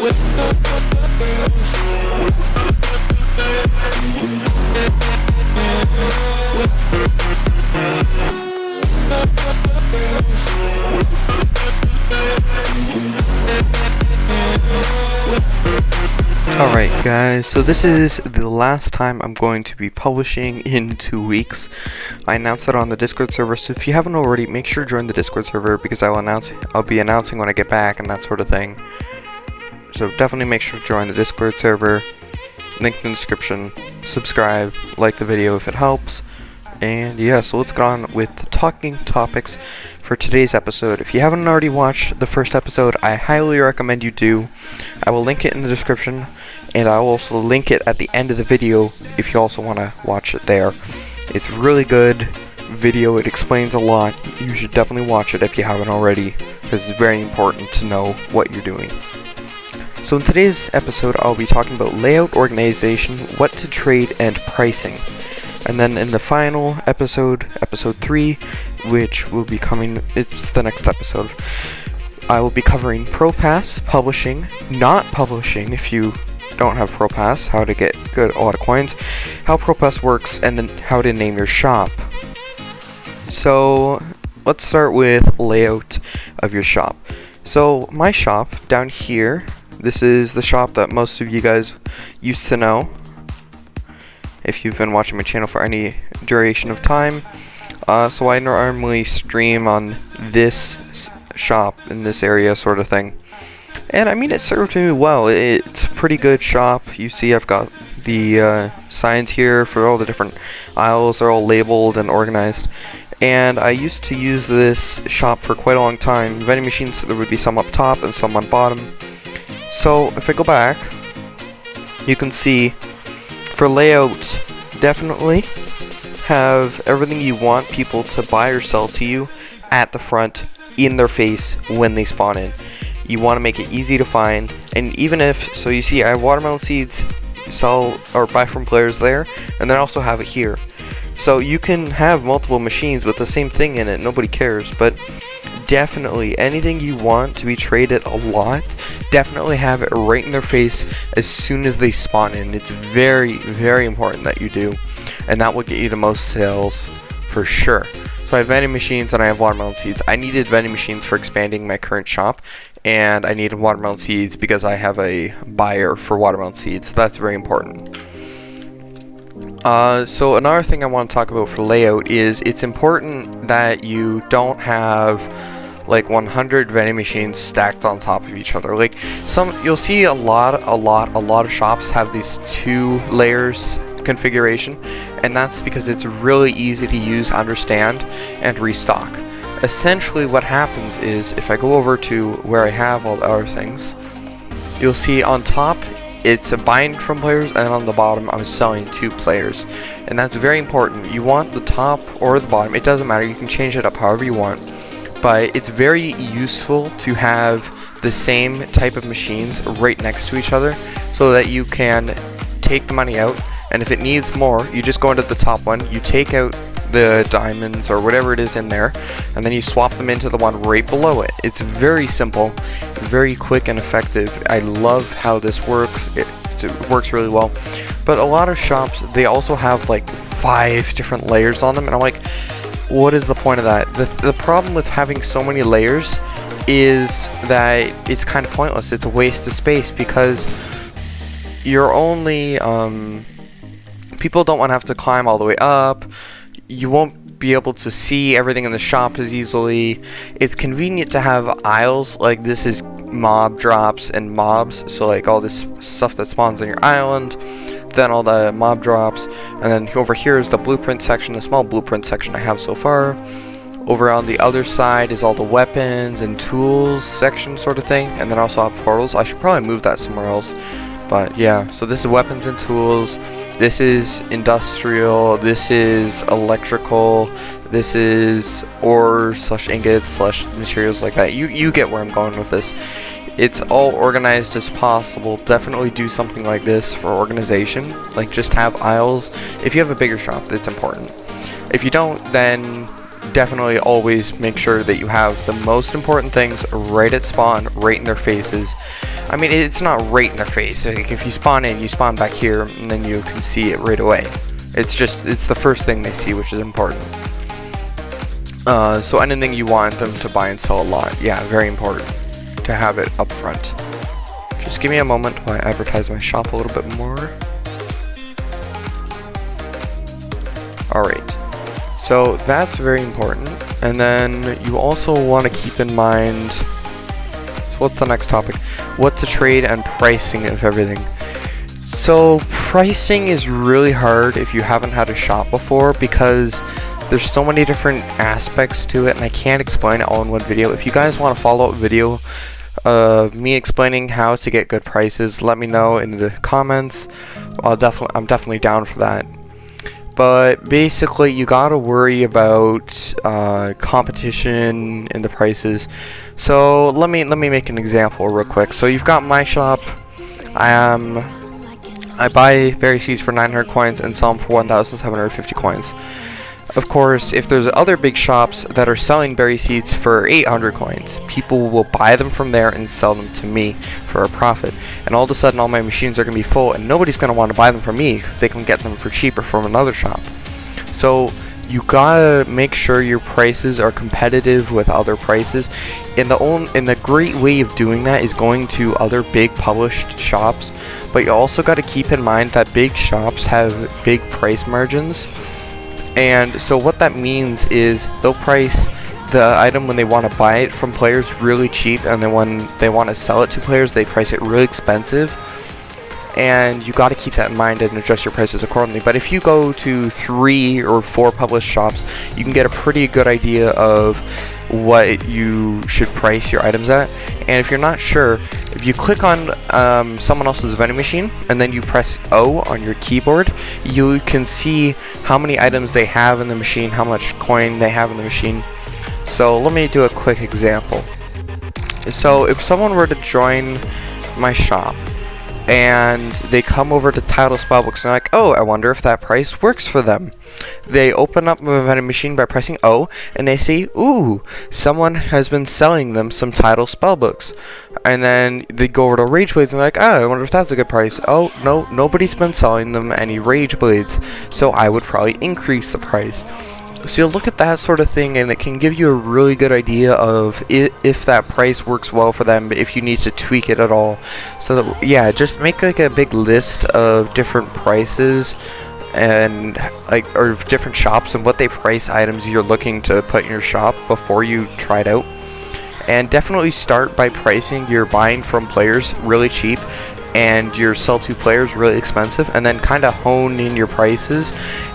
Alright guys, so this is the last time I'm going to be publishing in 2 weeks. I announced it on the Discord server, so if you haven't already, make sure to join the Discord server because I'll be announcing when I get back and that sort of thing. So definitely make sure to join the Discord server, link in the description, subscribe, like the video if it helps, and yeah, so let's get on with the talking topics for today's episode. If you haven't already watched the first episode, I highly recommend you do. I will link it in the description, and I will also link it at the end of the video if you also want to watch it there. It's really good video, it explains a lot. You should definitely watch it if you haven't already, because it's very important to know what you're doing. So in today's episode, I'll be talking about layout, organization, what to trade, and pricing. And then in the final episode, episode 3, which will be coming, it's the next episode, I will be covering ProPass, publishing, not publishing if you don't have ProPass, how to get a lot of coins, how ProPass works, and then how to name your shop. So let's start with layout of your shop. So my shop down here, this is the shop that most of you guys used to know if you've been watching my channel for any duration of time. So I normally stream on this shop in this area sort of thing. And I mean, it served me well. It's a pretty good shop. You see I've got the signs here for all the different aisles. They're all labeled and organized. And I used to use this shop for quite a long time. Vending machines, there would be some up top and some on bottom. So if I go back, you can see for layout, definitely have everything you want people to buy or sell to you at the front, in their face when they spawn in. You want to make it easy to find, and even if, so you see I have watermelon seeds, sell or buy from players there, and then I also have it here. So you can have multiple machines with the same thing in it, nobody cares, but definitely anything you want to be traded a lot, definitely have it right in their face as soon as they spawn in. It's very, very important that you do, and that will get you the most sales for sure. So I have vending machines and I have watermelon seeds. I needed vending machines for expanding my current shop, and I needed watermelon seeds because I have a buyer for watermelon seeds, so that's very important. So another thing I want to talk about for layout is it's important that you don't have like 100 vending machines stacked on top of each other. Like you'll see a lot of shops have these 2 layers configuration, and that's because it's really easy to use, understand, and restock. Essentially what happens is if I go over to where I have all the other things, you'll see on top it's a buying from players, and on the bottom I'm selling to players, and that's very important. You want the top or the bottom, it doesn't matter, you can change it up however you want, but it's very useful to have the same type of machines right next to each other so that you can take the money out, and if it needs more, you just go into the top one, you take out the diamonds or whatever it is in there, and then you swap them into the one right below it. It's very simple, very quick and effective. I love how this works. It works really well. But a lot of shops, they also have like 5 different layers on them, and I'm like, what is the point of that? The problem with having so many layers is that it's kind of pointless. It's a waste of space because you're only people don't want to have to climb all the way up. You won't be able to see everything in the shop as easily. It's convenient to have aisles, like this is mob drops and mobs, so like all this stuff that spawns on your island, then all the mob drops, and then over here is the blueprint section, the small blueprint section I have so far. Over on the other side is all the weapons and tools section sort of thing, and then also have portals. I should probably move that somewhere else, but yeah, so this is weapons and tools. This is industrial, this is electrical, this is ore / ingots / materials like that. You get where I'm going with this. It's all organized as possible. Definitely do something like this for organization. Like just have aisles. If you have a bigger shop, that's important. If you don't, then definitely always make sure that you have the most important things right at spawn, right in their faces. I mean, it's not right in their face. Like, if you spawn in, you spawn back here, and then you can see it right away. It's the first thing they see, which is important. So anything you want them to buy and sell a lot, yeah, very important to have it up front. Just give me a moment while I advertise my shop a little bit more. Alright, so that's very important. And then you also want to keep in mind, so what's the next topic? What to trade and pricing of everything. So pricing is really hard if you haven't had a shop before, because there's so many different aspects to it, and I can't explain it all in one video. If you guys want a follow-up video of me explaining how to get good prices, let me know in the comments. I'm definitely down for that. But basically, you gotta worry about competition in the prices. So let me make an example real quick. So you've got my shop. I buy berry seeds for 900 coins and sell them for 1,750 coins. Of course, if there's other big shops that are selling berry seeds for 800 coins, people will buy them from there and sell them to me for a profit. And all of a sudden, all my machines are going to be full, and nobody's going to want to buy them from me because they can get them for cheaper from another shop. So you gotta make sure your prices are competitive with other prices. And the great way of doing that is going to other big published shops. But you also got to keep in mind that big shops have big price margins. And so what that means is they'll price the item when they want to buy it from players really cheap, and then when they want to sell it to players, they price it really expensive. And you got to keep that in mind and adjust your prices accordingly. But if you go to 3 or 4 published shops, you can get a pretty good idea of what you should price your items at. And if you're not sure, if you click on someone else's vending machine and then you press O on your keyboard, you can see how many items they have in the machine, how much coin they have in the machine. So let me do a quick example. So if someone were to join my shop and they come over to title spellbooks and they're like, oh, I wonder if that price works for them. They open up my vending machine by pressing O, and they see, ooh, someone has been selling them some title spellbooks. And then they go over to Rage Blades and they're like, oh, I wonder if that's a good price. Oh, no, nobody's been selling them any Rage Blades, so I would probably increase the price. So you'll look at that sort of thing, and it can give you a really good idea of if that price works well for them, if you need to tweak it at all. So that, yeah, just make like a big list of different prices and or different shops and what they price items you're looking to put in your shop before you try it out. And definitely start by pricing your buying from players really cheap and your sell to players really expensive, and then kind of hone in your prices.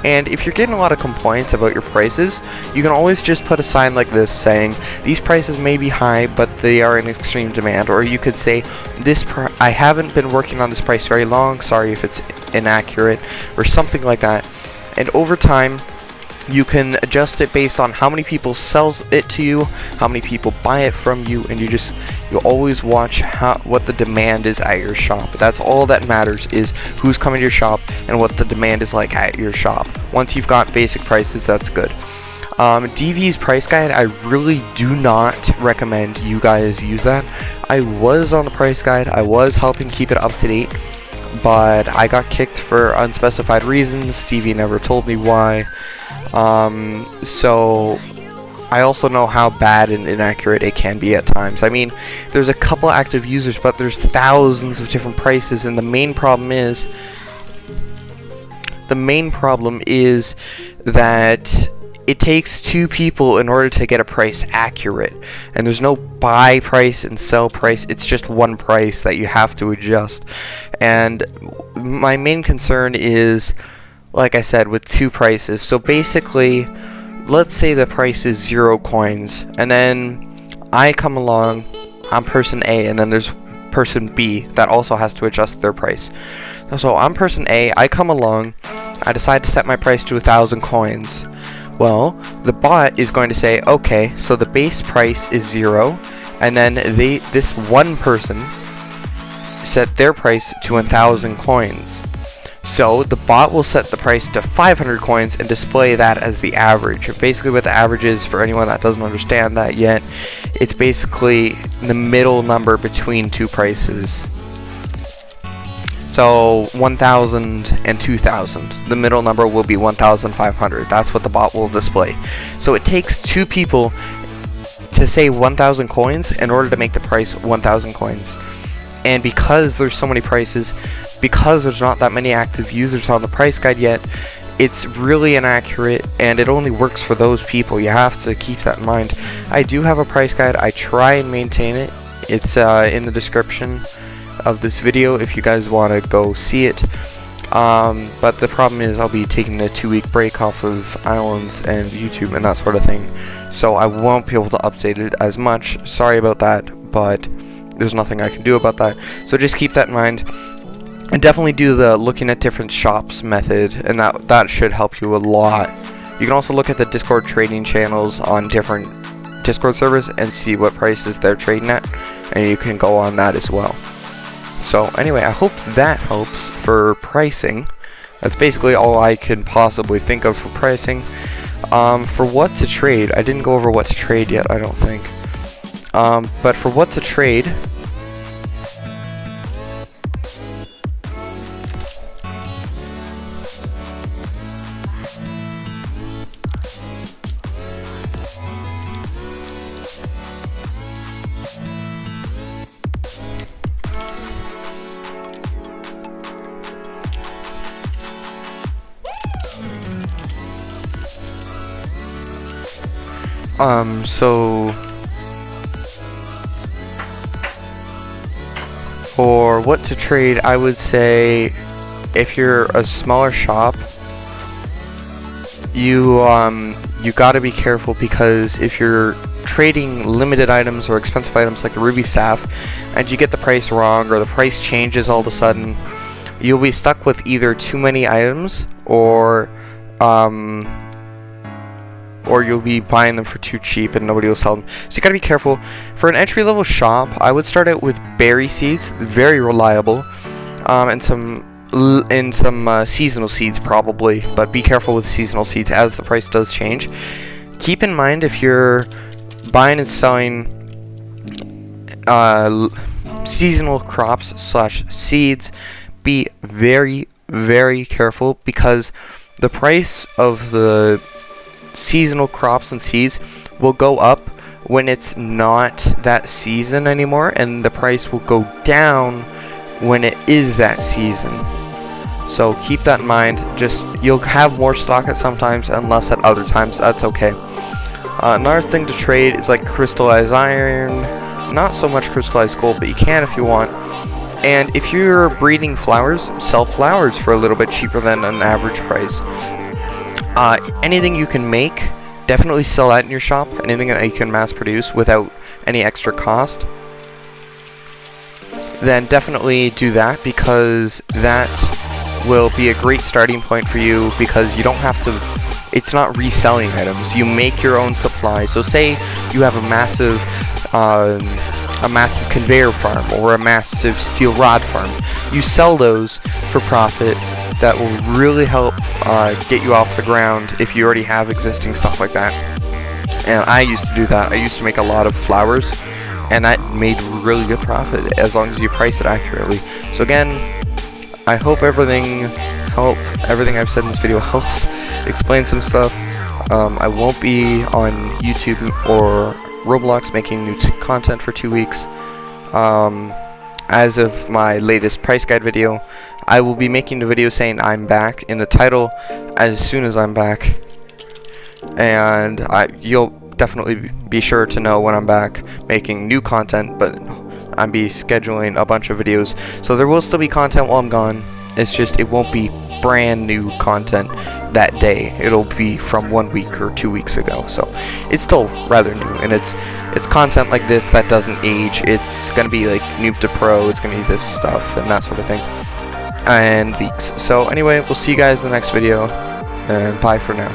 And if you're getting a lot of complaints about your prices, you can always just put a sign like this saying, these prices may be high, but they are in extreme demand. Or you could say, I haven't been working on this price very long, sorry if it's inaccurate, or something like that. And over time, you can adjust it based on how many people sells it to you, how many people buy it from you, and you always watch what the demand is at your shop. That's all that matters, is who's coming to your shop and what the demand is like at your shop. Once you've got basic prices, that's good. DV's price guide, I really do not recommend you guys use that. I was on the price guide, I was helping keep it up to date, but I got kicked for unspecified reasons. Stevie never told me why. So I also know how bad and inaccurate it can be at times. I mean, there's a couple active users, but there's thousands of different prices, and the main problem is that it takes 2 people in order to get a price accurate, and there's no buy price and sell price. It's just one price that you have to adjust. And my main concern is, like I said, with 2 prices. So basically, let's say the price is 0 coins, and then I come along, I'm person A, and then there's person B that also has to adjust their price. So I'm person A, I come along, I decide to set my price to 1,000 coins. Well, the bot is going to say, okay, so the base price is 0, and then this one person set their price to 1,000 coins. So the bot will set the price to 500 coins and display that as the average. Basically what the average is, for anyone that doesn't understand that yet, it's basically the middle number between two prices. So 1,000 and 2,000. The middle number will be 1,500. That's what the bot will display. So it takes two people to save 1,000 coins in order to make the price 1,000 coins. And because there's so many prices, because there's not that many active users on the price guide yet, it's really inaccurate, and it only works for those people. You have to keep that in mind. I do have a price guide. I try and maintain it. It's in the description of this video if you guys want to go see it. But the problem is I'll be taking a 2-week break off of Islands and YouTube and that sort of thing, so I won't be able to update it as much. Sorry about that, but there's nothing I can do about that. So just keep that in mind. And definitely do the looking at different shops method, and that should help you a lot. You can also look at the Discord trading channels on different Discord servers and see what prices they're trading at, and you can go on that as well. So anyway, I hope that helps for pricing. That's basically all I can possibly think of for pricing. For what to trade, I didn't go over what to trade yet, I don't think. But for what to trade, so for what to trade, I would say if you're a smaller shop, you gotta be careful, because if you're trading limited items or expensive items like the ruby staff and you get the price wrong, or the price changes all of a sudden, you'll be stuck with either too many items or you'll be buying them for too cheap and nobody will sell them. So you gotta be careful. For an entry-level shop, I would start out with berry seeds, very reliable, and some seasonal seeds probably, but be careful with seasonal seeds as the price does change. Keep in mind, if you're buying and selling seasonal crops / seeds, be very, very careful, because the price of the seasonal crops and seeds will go up when it's not that season anymore, and the price will go down when it is that season. So keep that in mind. Just, you'll have more stock at sometimes and less at other times. That's okay. Another thing to trade is like crystallized iron, not so much crystallized gold, but you can if you want. And if you're breeding flowers, sell flowers for a little bit cheaper than an average price. Anything you can make, definitely sell that in your shop. Anything that you can mass produce without any extra cost, then definitely do that, because that will be a great starting point for you, because you don't have to, it's not reselling items, you make your own supply. So say you have a massive conveyor farm or a massive steel rod farm, you sell those for profit. That will really help get you off the ground if you already have existing stuff like that. And I used to do that. I used to make a lot of flowers, and that made really good profit as long as you price it accurately. So again, I hope everything I've said in this video helps explain some stuff. I won't be on YouTube or Roblox making new content for 2 weeks. As of my latest price guide video, I will be making the video saying I'm back in the title as soon as I'm back, and you'll definitely be sure to know when I'm back making new content. But I'll be scheduling a bunch of videos, so there will still be content while I'm gone. It's just, it won't be brand new content that day. It'll be from 1 week or 2 weeks ago, so it's still rather new, and it's content like this that doesn't age. It's gonna be like noob to pro, it's gonna be this stuff and that sort of thing, and leaks. So anyway, we'll see you guys in the next video, and bye for now.